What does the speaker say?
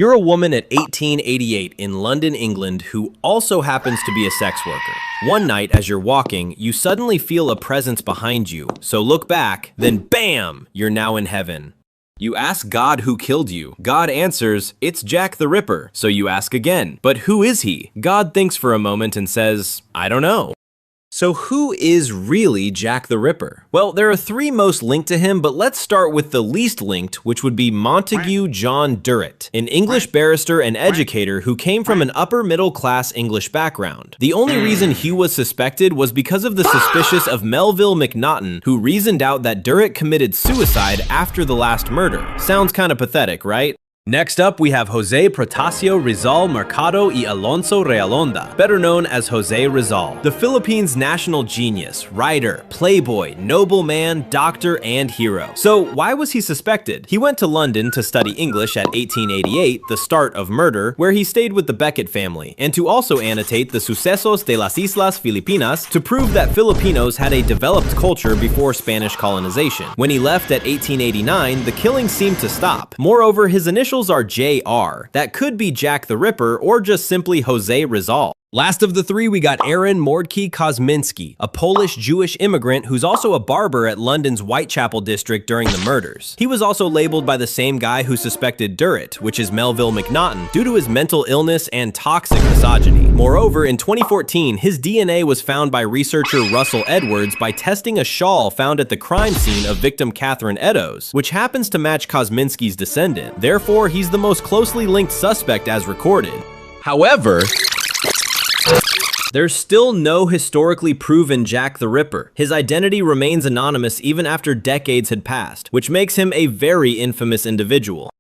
You're a woman at 1888 in London, England, who also happens to be a sex worker. One night, as you're walking, you suddenly feel a presence behind you. So look back, then bam, you're now in heaven. You ask God who killed you. God answers, it's Jack the Ripper. So you ask again, but who is he? God thinks for a moment and says, I don't know. So who is really Jack the Ripper? Well, there are three most linked to him, but let's start with the least linked, which would be Montague John Duritt, an English barrister and educator who came from an upper middle class English background. The only reason he was suspected was because of the suspicion of Melville McNaughton, who reasoned out that Duritt committed suicide after the last murder. Sounds kinda pathetic, right? Next up, we have José Protasio Rizal Mercado y Alonso Realonda, better known as José Rizal, the Philippines' national genius, writer, playboy, nobleman, doctor, and hero. So why was he suspected? He went to London to study English at 1888, the start of murder, where he stayed with the Beckett family, and to also annotate the Sucesos de las Islas Filipinas to prove that Filipinos had a developed culture before Spanish colonization. When he left at 1889, the killings seemed to stop. Moreover, his initials are JR. That could be Jack the Ripper or just simply José Rizal. Last of the three, we got Aaron Kosminski, a Polish Jewish immigrant who's also a barber at London's Whitechapel District during the murders. He was also labeled by the same guy who suspected Duritt, which is Melville McNaughton, due to his mental illness and toxic misogyny. Moreover, in 2014, his DNA was found by researcher Russell Edwards by testing a shawl found at the crime scene of victim Catherine Eddowes, which happens to match Kosminski's descendant. Therefore, he's the most closely linked suspect as recorded. However, there's still no historically proven Jack the Ripper. His identity remains anonymous even after decades had passed, which makes him a very infamous individual.